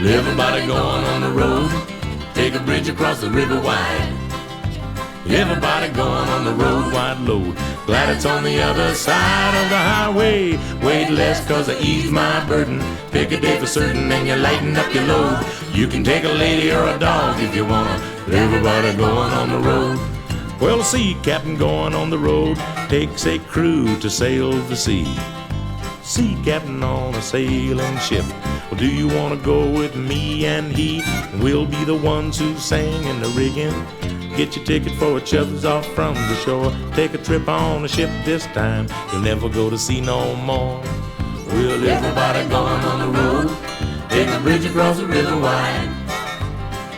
Everybody going on the road, take a bridge across the river wide. Everybody going on the road, wide load. Glad it's on the other side of the highway. Wait less cause I ease my burden. Pick a day for certain and you lighten up your load. You can take a lady or a dog if you wanna. Everybody going on the road. Well, a sea captain going on the road takes a crew to sail the sea. Sea captain on a sailing ship. Well, do you want to go with me and he? We'll be the ones who sing in the rigging. Get your ticket for each other's off from the shore. Take a trip on a ship this time. You'll never go to sea no more. Well, everybody going on the road. Take a bridge across the river wide.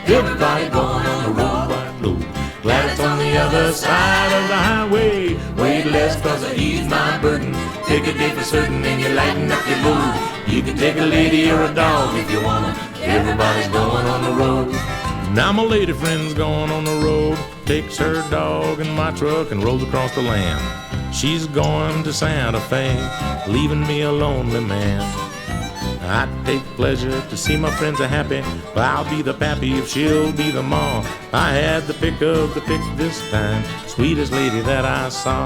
Everybody going on the road, wide load. Glad it's on the other side of the highway. Wait less cause I ease my burden. Take a day for certain and you lighten up your load. You can take a lady or a dog if you wanna. Everybody's going on the road. Now my lady friend's going on the road. Takes her dog in my truck and rolls across the land. She's going to Santa Fe, leaving me a lonely man. I take pleasure to see my friends are happy, but I'll be the pappy if she'll be the ma. I had the pick of the pick this time, sweetest lady that I saw.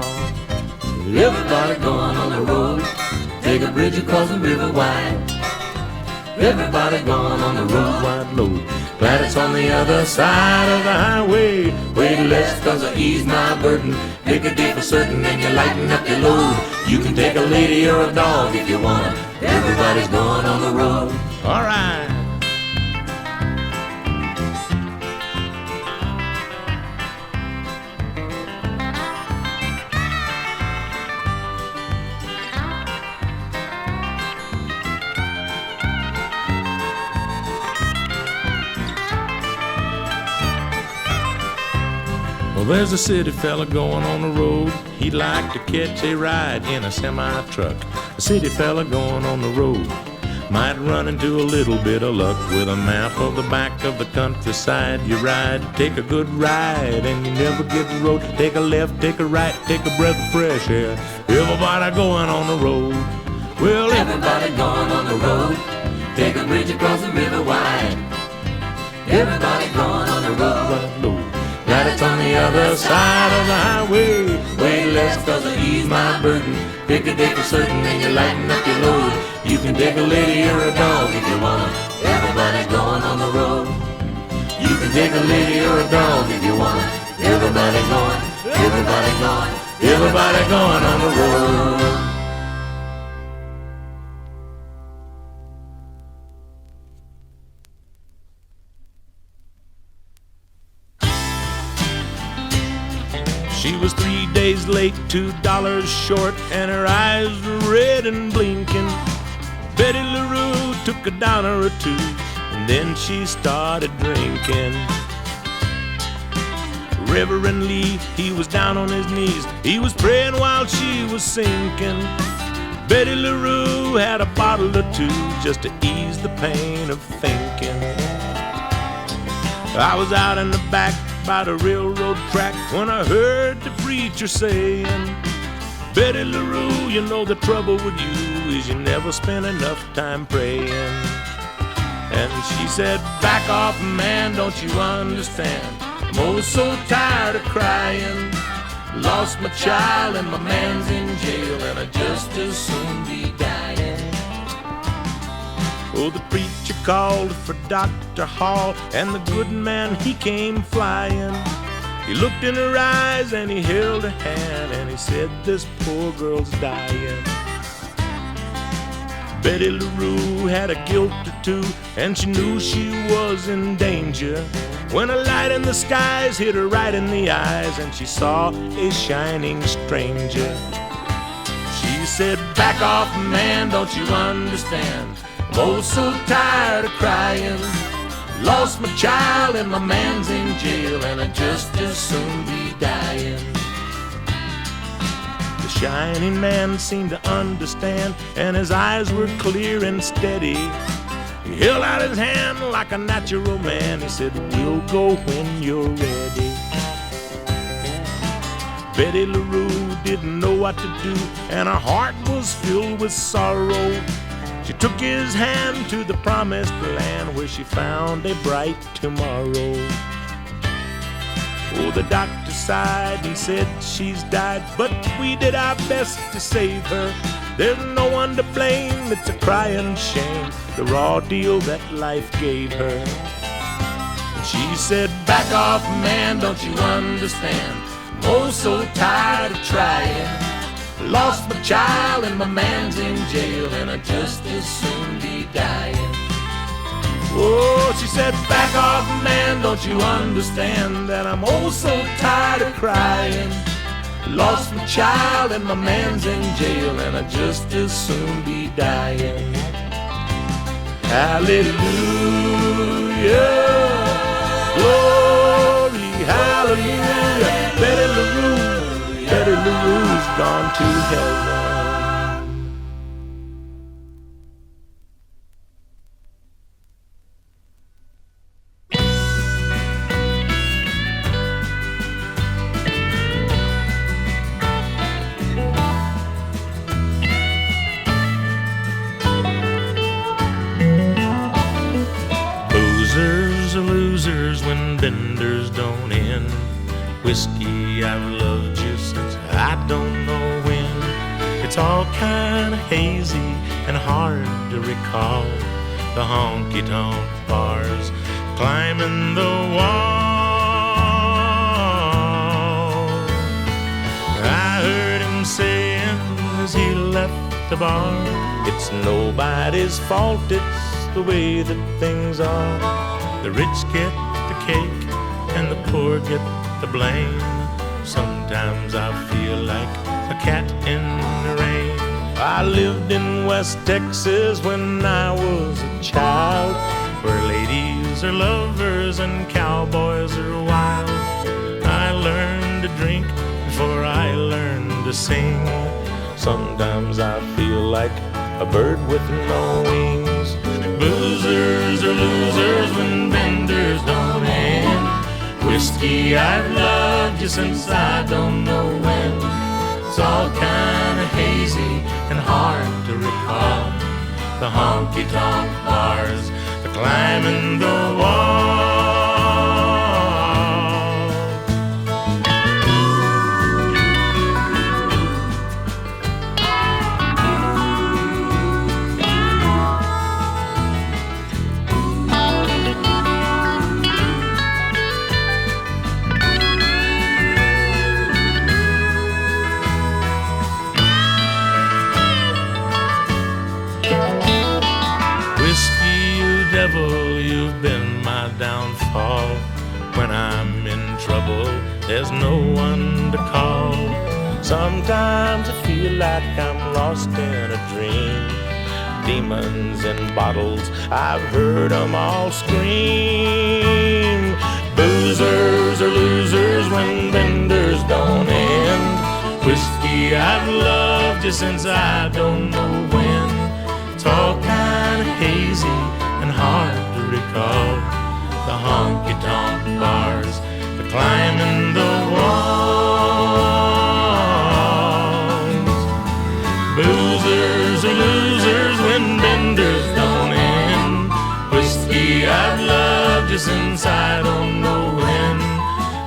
Everybody going on the road, take a bridge across the river wide. Everybody going on the road, wide load. Glad it's on the other side of the highway. Wait less cause I ease my burden. Pick a day for certain and you lighten up your load. You can take a lady or a dog if you wanna. Everybody's going on the road. All right. Well, there's a city fella going on the road. He'd like to catch a ride in a semi-truck. A city fella going on the road might run into a little bit of luck. With a map of the back of the countryside you ride. Take a good ride and you never get the road. Take a left, take a right, take a breath of fresh air. Everybody going on the road. Well, everybody going on the road. Take a bridge across the river wide. Everybody going on the road. Glad it's on the other side of the highway. Wait less cause I ease my burden. Pick a day for certain and you lighten up your load. You can take a lady or a dog if you wanna. Everybody going on the road. You can take a lady or a dog if you wanna. Everybody going, everybody going, everybody going on the road. She was 3 days late, $2 short, and her eyes were red and blinking. Betty LaRue took a dollar or two, and then she started drinking. Reverend Lee, he was down on his knees. He was praying while she was sinking. Betty LaRue had a bottle or two just to ease the pain of thinking. I was out in the back by the railroad track when I heard the preacher saying, Betty LaRue, you know the trouble with you is you never spend enough time praying. And she said, back off, man, don't you understand? I'm oh so tired of crying. Lost my child and my man's in jail, and I'd just as soon be dying. Oh, the preacher called for Dr. Hall, and the good man, he came flying. He looked in her eyes and he held her hand, and he said, this poor girl's dying. Betty LaRue had a guilt or two, and she knew she was in danger, when a light in the skies hit her right in the eyes, and she saw a shining stranger. She said, back off, man, don't you understand? I'm oh so tired of crying. Lost my child and my man's in jail, and I'd just as soon be dying. The shining man seemed to understand, and his eyes were clear and steady. He held out his hand like a natural man. He said, we'll go when you're ready. Betty LaRue didn't know what to do, and her heart was filled with sorrow. She took his hand to the promised land where she found a bright tomorrow. Oh, the doctor sighed and said she's died, but we did our best to save her. There's no one to blame, it's a crying shame, the raw deal that life gave her. And she said, back off, man, don't you understand? I'm oh so tired of trying. Lost my child and my man's in jail, and I just as soon be dying. Oh, she said, back off, man, don't you understand that I'm oh so tired of crying. Lost my child and my man's in jail, and I just as soon be dying. Hallelujah, glory, hallelujah. Betty LaRue's gone to heaven. Boozers are losers when benders don't end. Whiskey, I've loved you since I don't know when. It's all kind of hazy and hard to recall. The honky-tonk bars climbing the wall. I heard him saying as he left the bar, it's nobody's fault, it's the way that things are. The rich get the cake and the poor get the blame. Sometimes I feel like a cat in the rain. I lived in West Texas when I was a child, where ladies are lovers and cowboys are wild. I learned to drink before I learned to sing. Sometimes I feel like a bird with no wings. Boozers are losers when benders don't end. Whiskey, I've loved you since I don't know when. It's all kind of hazy and hard to recall. The honky-tonk bars, the climbing the wall. You've been my downfall. When I'm in trouble, there's no one to call. Sometimes I feel like I'm lost in a dream. Demons in bottles, I've heard them all scream. Boozers are losers when benders don't end. Whiskey, I've loved you since I don't know when. It's all kind of hazy and hard to recall. The honky-tonk bars, the climbing the walls. Boozers are losers when benders don't end. Whiskey, I've loved you since I don't know when.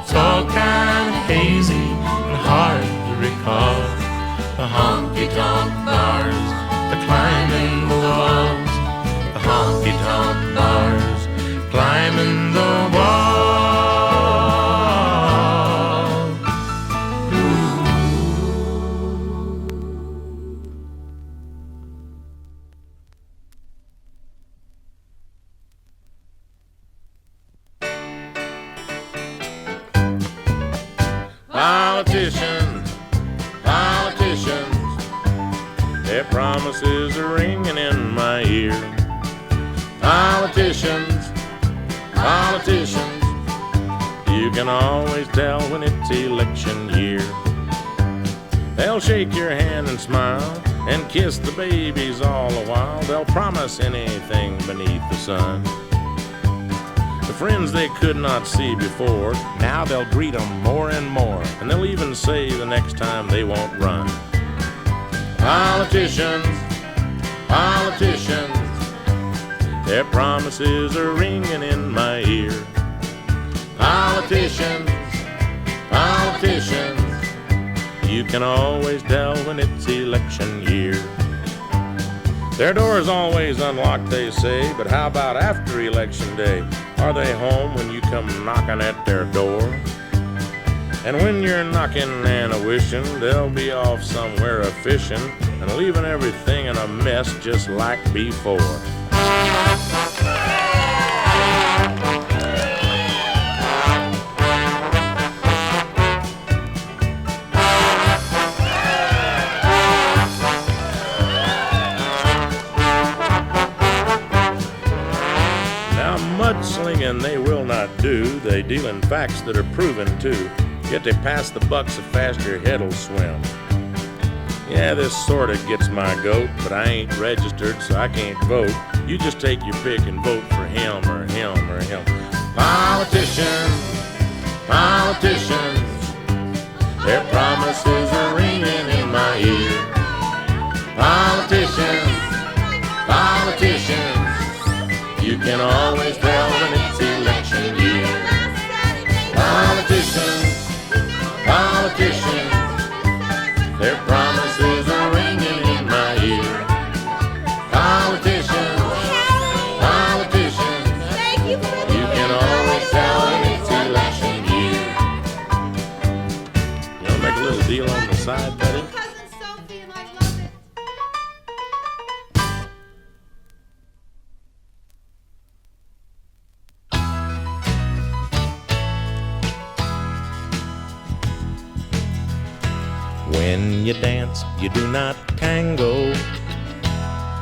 It's all kind of hazy and hard to recall. The honky-tonk bars, the climbing the walls. The honky-tonk bars, climbing the wall. Politicians, politicians, their promises are ringing in my ear. Politicians, politicians, you can always tell when it's election year. They'll shake your hand and smile and kiss the babies all the while. They'll promise anything beneath the sun. The friends they could not see before, now they'll greet them more and more, and they'll even say the next time they won't run. Politicians, politicians, Their promises are ringing in my ear. Politicians, politicians, you can always tell when it's election year. Their door's always unlocked, they say, but how about after election day? Are they home when you come knocking at their door? And when you're knocking and a-wishing, they'll be off somewhere a-fishing and leaving everything in a mess just like before. Mudslinging they will not do. They deal in facts that are proven too. Yet they pass the buck so fast your head'll swim. Yeah, this sorta gets my goat, but I ain't registered so I can't vote. You just take your pick and vote for him or him or him. Politicians, politicians, their promises are ringing in my ear. Politicians, politicians, you can always tell when it's election year. Politicians, politicians, their promises are ringing in my ear. Politicians, politicians, you can always tell when it's election year. You wanna make a little deal on the side, buddy? When you dance, you do not tango.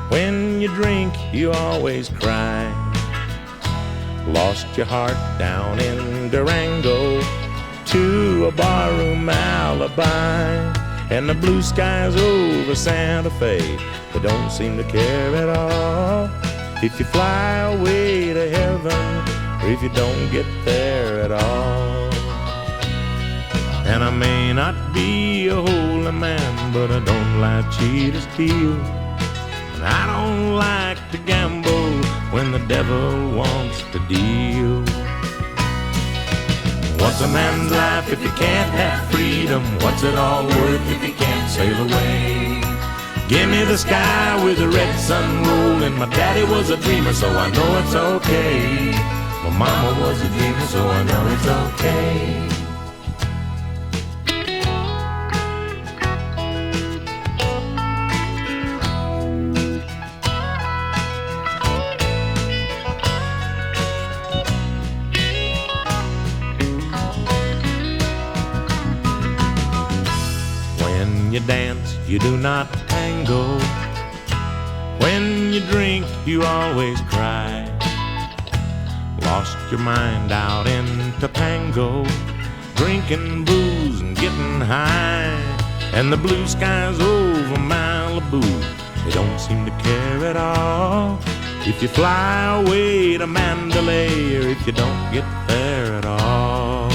When you drink, you always cry. Lost your heart down in Durango to a barroom alibi. And the blue skies over Santa Fe, they don't seem to care at all if you fly away to heaven or if you don't get there at all. And I may not be a holy man, but I don't like cheat or steal. And I don't like to gamble when the devil wants to deal. What's a man's life if he can't have freedom? What's it all worth if he can't sail away? Give me the sky with the red sun rolling. My daddy was a dreamer, so I know it's okay. My mama was a dreamer, so I know it's okay. You dance, you do not tango. When you drink, you always cry. Lost your mind out in Topanga, drinking booze and getting high. And the blue skies over Malibu, they don't seem to care at all if you fly away to Mandalay or if you don't get there at all.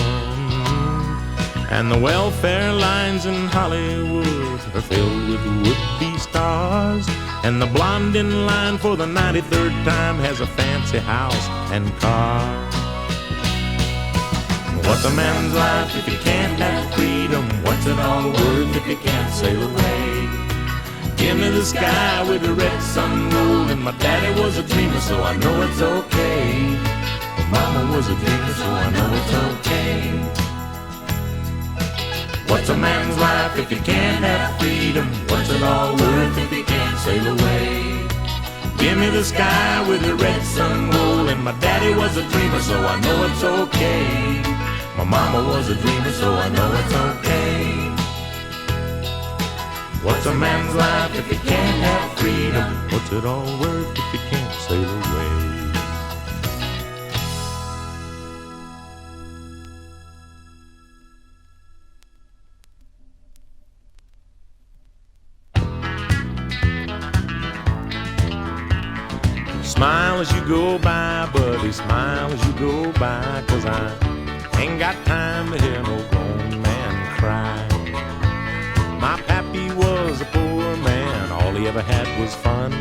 And the welfare lines in Hollywood are filled with would-be stars. And the blonde in line for the 93rd time has a fancy house and car. What's a man's life if he can't have freedom? What's it all worth if he can't sail away? Give me the sky with the red sun rolling. My daddy was a dreamer, so I know it's okay. My mama was a dreamer, so I know it's okay. What's a man's life if he can't have freedom? What's it all worth if he can't sail away? Give me the sky with the red sun rolling. My daddy was a dreamer, so I know it's okay. My mama was a dreamer, so I know it's okay. What's a man's life if he can't have freedom? What's it all worth if he can't sail away? Smile as you go by, buddy, smile as you go by, 'cause I ain't got time to hear no grown man cry. My pappy was a poor man, all he ever had was fun.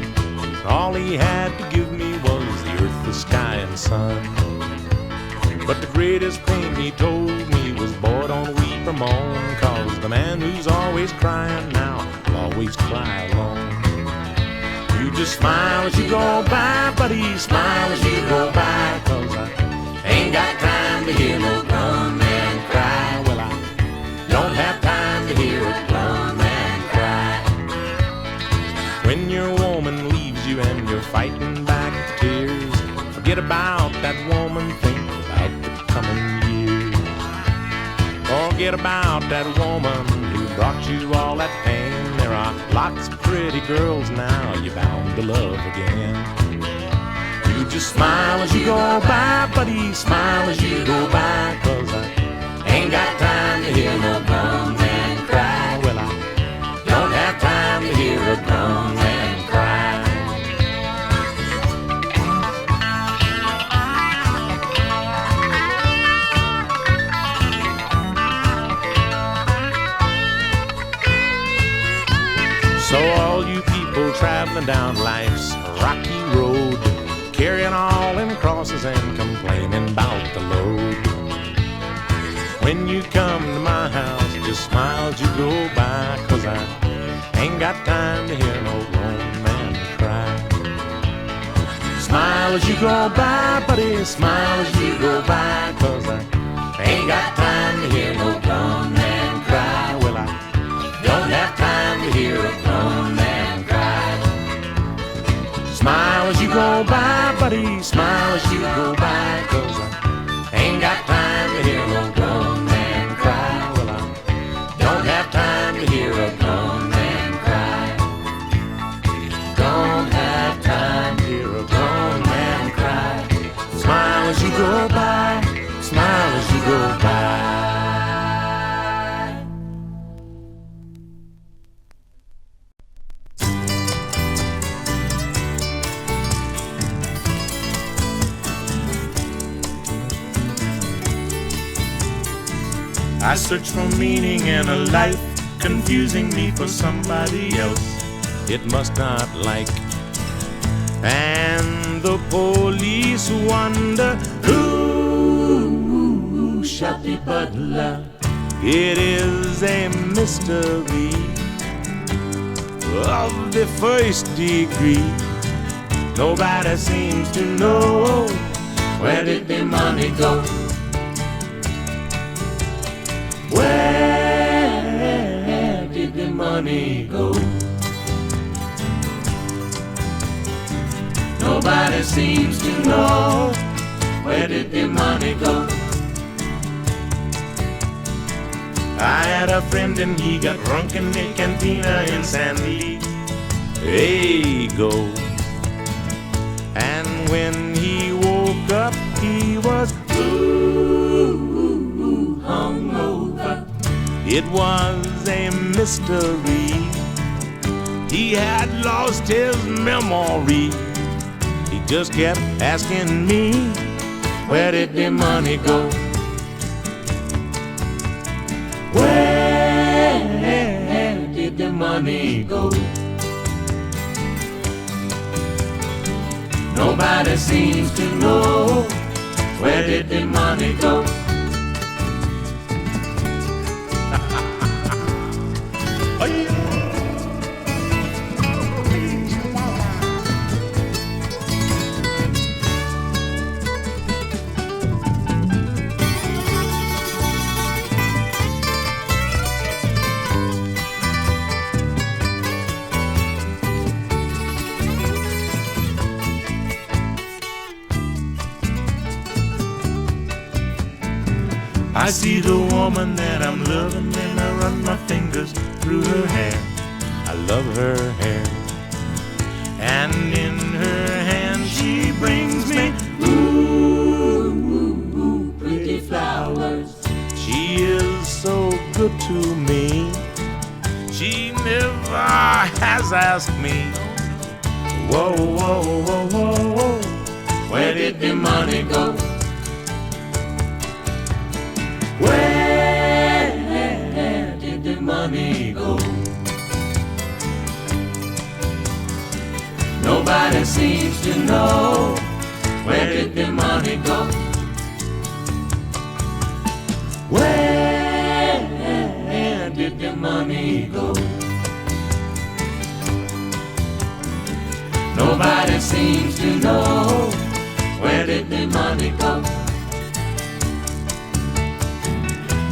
All he had to give me was the earth, the sky, and sun. But the greatest thing he told me was, boy, don't weep or moan, 'cause the man who's always crying now will always cry alone. You just smile as you go by, buddy, smile as you go by, 'cause I ain't got time to hear no grown man cry. Well, I don't have time to hear a grown man cry. When your woman leaves you and you're fighting back tears, forget about that woman, think about the coming years. Forget about that woman who brought you all that pain. There are lots of pretty girls now you're bound to love again. You just smile as you go by, buddy, smile as you go by, 'cause I ain't got time to hear no grown man cry. Well, I don't have time to hear a grown man cry. So all you people traveling down life's rocky road, carrying all them crosses and complaining about the load, when you come to my house, just smile as you go by, 'cause I ain't got time to hear no grown man cry. Smile as you go by, buddy, smile as you go by, 'cause I ain't got time to hear no grown man cry. Well, I don't have time to hear a grown man cry. Smile as you go by, buddy, smile as you go by, 'cause I ain't got time to hear no grown man cry. Well, I don't have time to hear a grown man cry. Don't have time to hear a grown man cry. Smile as you go by, smile as you go by. I search for meaning in a life, confusing me for somebody else it must not like. And the police wonder who shot the butler. It is a mystery of the first degree. Nobody seems to know, where did the money go? Where did the money go? Nobody seems to know, where did the money go? I had a friend and he got drunk in the cantina in San Diego. And when he woke up, he was hungover. It was a mystery. He had lost his memory. He just kept asking me, where did the money go? Where did the money go? Nobody seems to know, where did the money go? I see the woman that I'm loving and I run my fingers through her hair. I love her hair. And in her hand she brings me ooh, pretty flowers. She is so good to me. She never has asked me, whoa, whoa, whoa, whoa, whoa, where did the money go? Where did the money go? Nobody Nobody seems to know where did the money go. Where did the money go? Nobody seems to know where did the money go.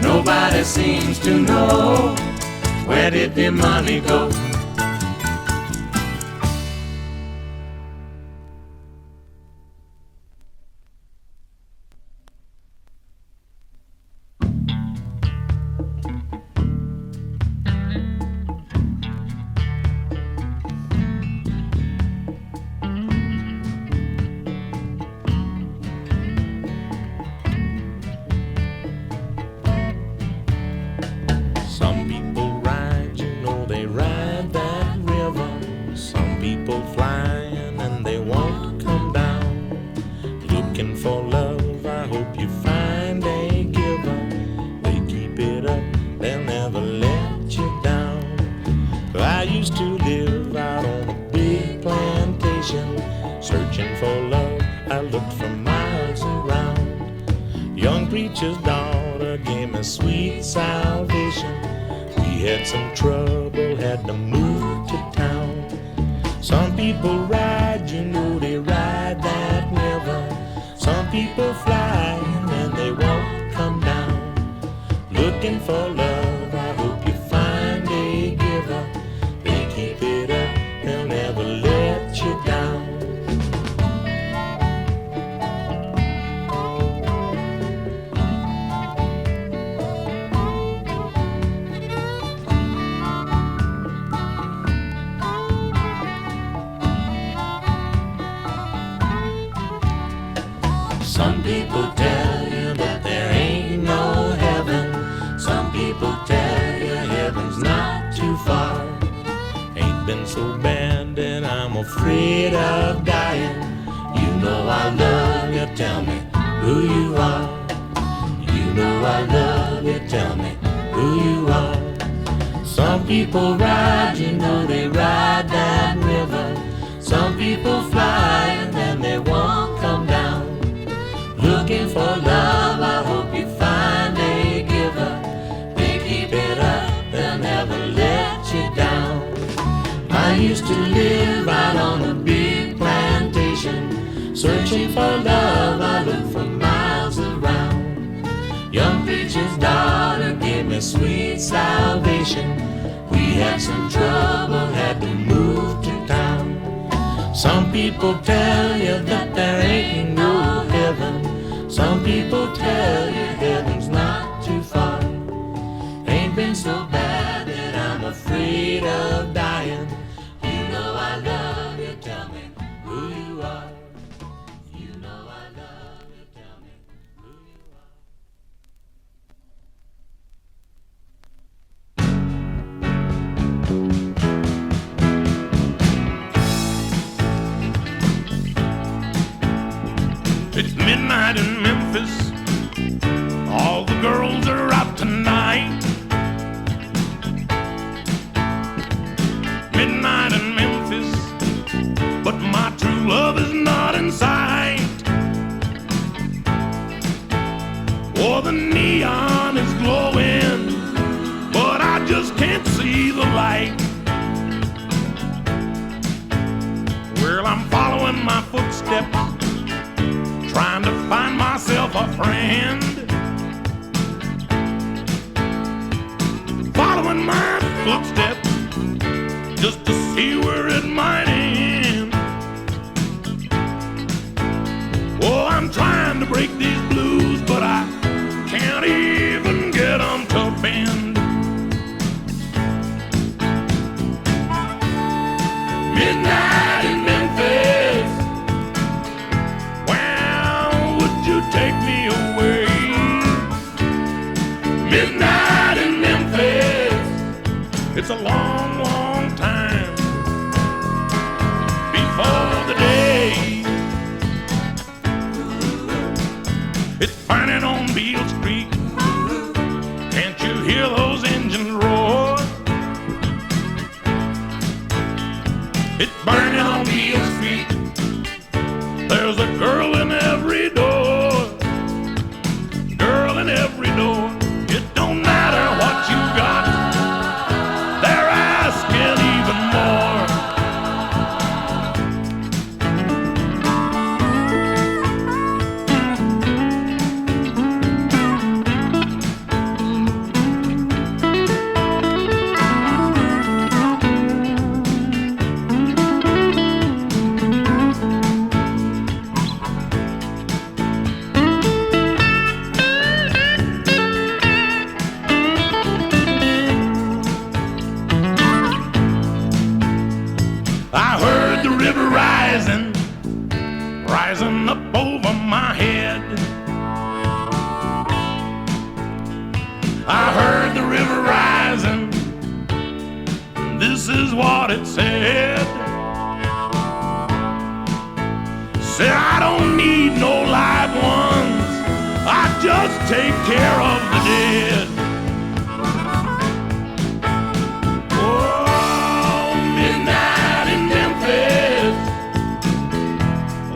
Nobody seems to know where did the money go. Some people ride, you know they ride that river. Some people flying and they won't come down. Looking for love, I hope you find a giver. They keep it up, they'll never let you down. I used to live out on a big plantation. Searching for love, I looked for miles around. Young preacher's daughter gave me sweet salvation. We had some trouble, had to move to town. Some people ride, you know they ride that river. Some people fly and they won't come down. Looking for love, I hope you find a giver. They keep it up, they'll never let you down. Some people tell you that there ain't no heaven. Some people tell you heaven's not too far. Ain't been so bad that I'm afraid of dying. You know I love you, tell me who you are. You know I love you, tell me who you are. Some people ride, you know they ride that river. Some people fly and then they won't come down. Looking for love, I hope you find a giver. They keep it up, they'll never let you down. I used to live out on a big plantation. Searching for love, I looked for miles around. Young preacher's daughter gave me sweet salvation. We had some trouble, had to move to town. Some people tell you that there ain't no heaven. Some people tell you heaven's not too far. Ain't been so bad that I'm afraid of dying. You know I love you, tell me who you are. You know I love you, tell me who you are. It's midnight in Memphis. All the girls are out tonight. Midnight in Memphis, but my true love is not in sight. Oh, the neon is glowing, but I just can't see the light. Well, I'm following my footsteps, trying to find myself a friend. Following my footsteps just to see where it might end. Oh, I'm trying to break these blues, but I can't even get them to bend. Midnight in Memphis, take me away. Midnight in Memphis, it's a long, long time before the day. It's burning on Beale Street. Can't you hear those engines roar? It's burning on Beale Street. I heard the river rising, rising up over my head. I heard the river rising, this is what it said. Said I don't need no live ones, I just take care of the dead. Oh, midnight in Memphis,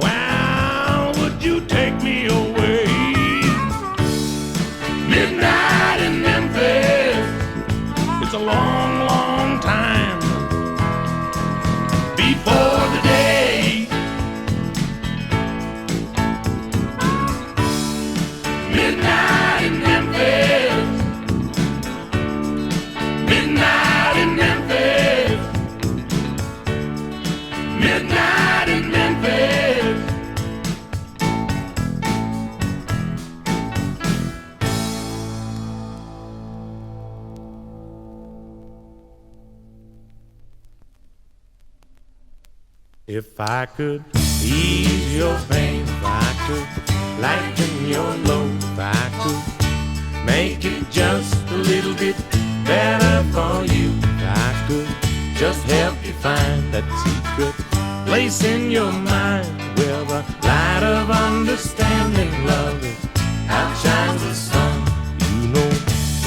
wow, would you take me away? Midnight in Memphis, it's a long, long time before the day. Midnight in Memphis, midnight in Memphis, midnight in Memphis. If I could ease your pain, if I could lighten your load, if I could make it just a little bit better for you, if I could just help you find that secret place in your mind where the light of understanding, love is outshines the sun. You know,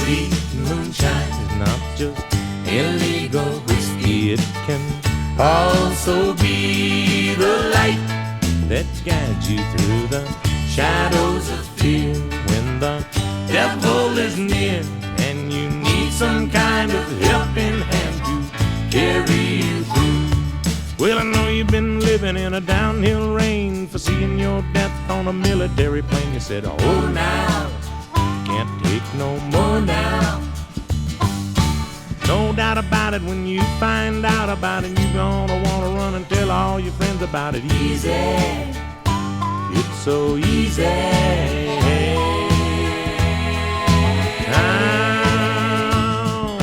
sweet moonshine is not just illegal whiskey, it can also be the light that guides you through the shadows of fear when the devil is near and you need some kind of helping hand to carry you through. Well, I know you've been living in a downhill rain, for seeing your death on a military plane. You said, oh, now, can't take no more now. No doubt about it, when you find out about it, you're gonna wanna run and tell all your friends about it. Easy, it's so easy. Now,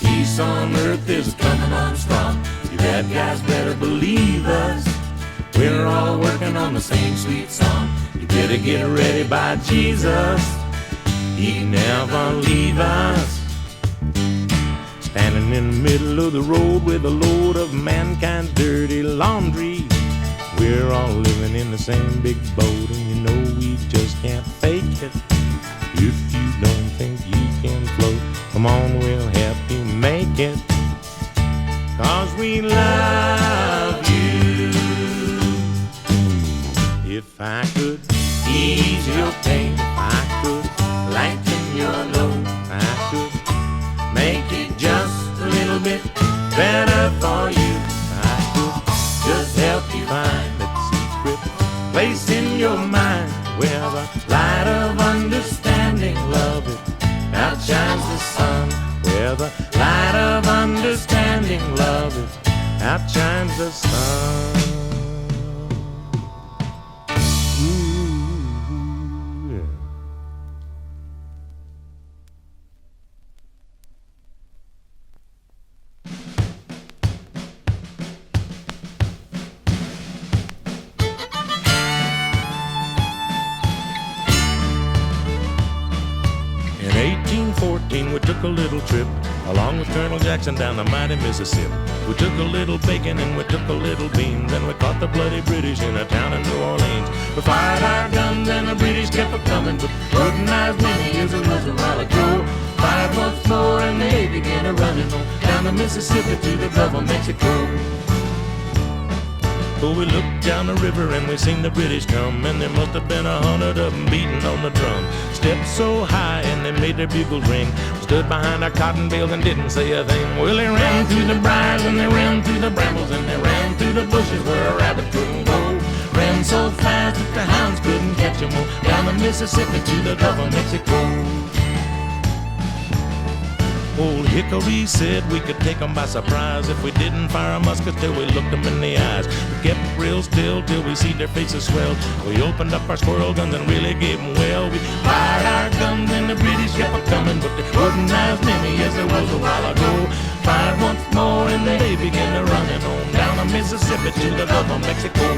peace on earth is coming on strong. You bad guys better believe us. We're all working on the same sweet song. You better get ready by Jesus, He never leave us. Standing in the middle of the road with a load of mankind's dirty laundry. We're all living in the same big boat, and you know we just can't fake it. If you don't think you can float, come on, we'll help you make it. 'Cause we love you. If I could ease your pain, if I could lighten your load, if I could make it just a little bit better for you, I could just help you find that secret place in your mind where the light of understanding, love, it outshines the sun. Where the light of understanding, love, it outshines the sun. In 1814 we took a little trip along with Colonel Jackson down the mighty Mississippi. We took a little bacon and we took a little beans, and we caught the bloody British in a town in New Orleans. We fired our guns and the British kept a-coming, but wouldn't as many as it was a while ago. Fired once more and they began a-running on down the Mississippi to the Gulf of Mexico. Oh, we looked down the river and we seen the British come, and there must have been 100 of them beating on the drum. Stepped so high and they made their bugles ring. We stood behind our cotton bales and didn't say a thing. Well, they ran through the briars and they ran through the brambles, and they ran through the bushes where a rabbit couldn't go. Ran so fast that the hounds couldn't catch them. Down the Mississippi to the Gulf of Mexico. Old Hickory said we could take them by surprise if we didn't fire a musket till we looked them in the eyes. We kept real still till we see their faces swell. We opened up our squirrel guns and really gave them well. We fired our guns and the British kept a-coming, but there wasn't as many as there was a while ago. Fired once more and they began to running on down the Mississippi to the Gulf of Mexico.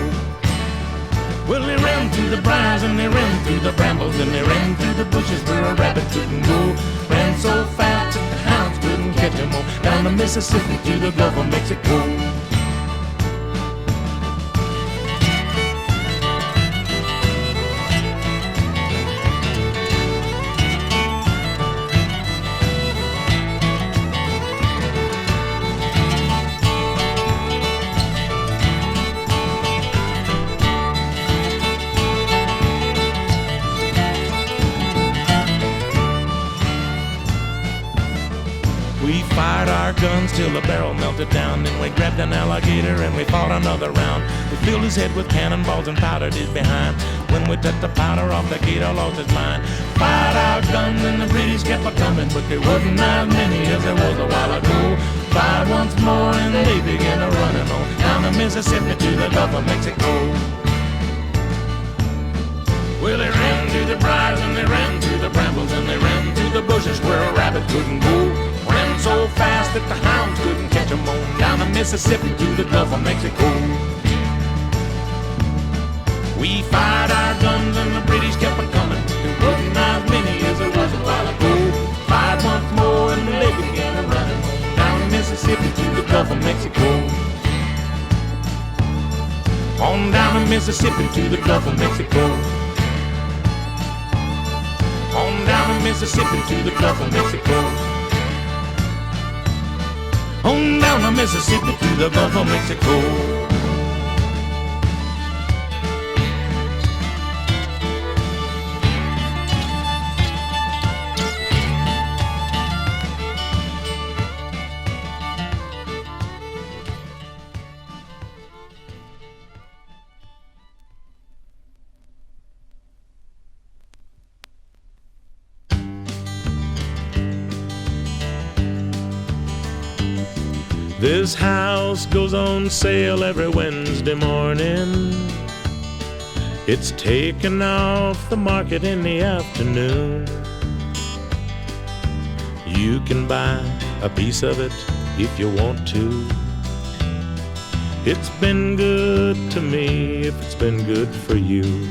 Well, they ran through the briars and they ran through the brambles and they ran through the bushes where a rabbit couldn't go. Ran so fast that the hounds couldn't catch him on down the Mississippi to the Gulf of Mexico. We fired our guns till the barrel melted down. Then we grabbed an alligator and we fought another round. We filled his head with cannonballs and powdered his behind. When we took the powder off, the gator lost his mind. Fired our guns and the British kept a-coming, but there wasn't as many as there was a while ago. Fired once more and they began to running on down the Mississippi to the Gulf of Mexico. Well, they ran through the briars and they ran through the brambles and they ran through the bushes where a rabbit couldn't go. Ran so fast that the hounds couldn't catch them on down the Mississippi to the Gulf of Mexico. We fired our guns and the British kept a-coming. There wasn't as many as there was a while ago. Fired once more and they began to run down the Mississippi to the Gulf of Mexico. On down the Mississippi to the Gulf of Mexico. On down the Mississippi to the Gulf of Mexico. On down the Mississippi to the Gulf of Mexico. This house goes on sale every Wednesday morning. It's taken off the market in the afternoon. You can buy a piece of it if you want to. It's been good to me if it's been good for you.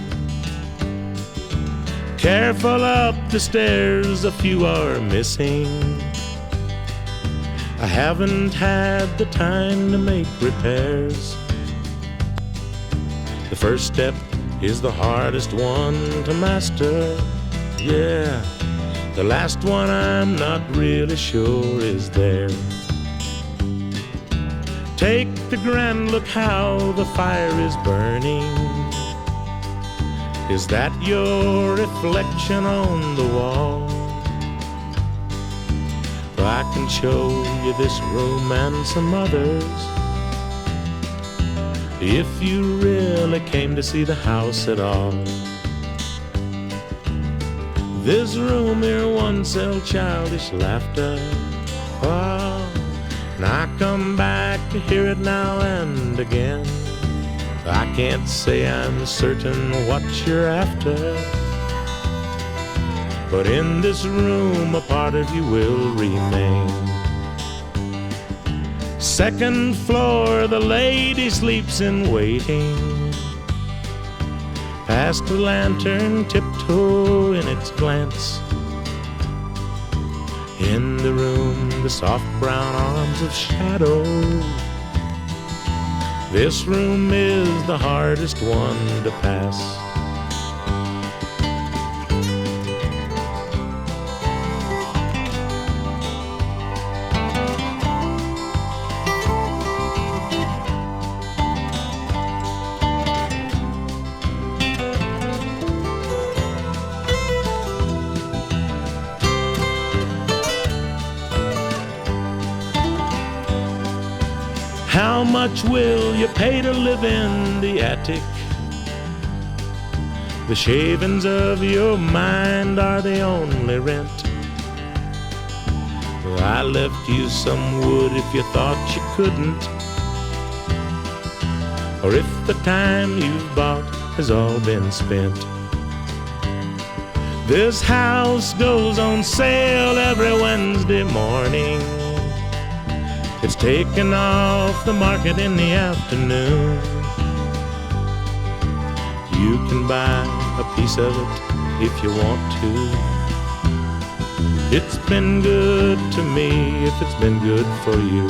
Careful up the stairs, a few are missing. I haven't had the time to make repairs. The first step is the hardest one to master. Yeah, the last one I'm not really sure is there. Take the grand look how the fire is burning. Is that your reflection on the wall? I can show you this room and some others if you really came to see the house at all. This room here once held childish laughter. Oh, and I come back to hear it now and again. I can't say I'm certain what you're after, but in this room a part of you will remain. Second floor, the lady sleeps in waiting. Past the lantern, tiptoe in its glance. In the room, the soft brown arms of shadow. This room is the hardest one to pass. How much will you pay to live in the attic? The shavings of your mind are the only rent. I left you some wood if you thought you couldn't, or if the time you've bought has all been spent. This house goes on sale every Wednesday morning. It's taken off the market in the afternoon. You can buy a piece of it if you want to. It's been good to me if it's been good for you.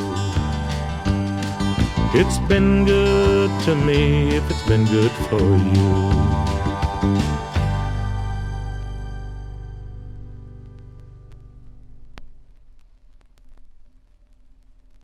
It's been good to me if it's been good for you.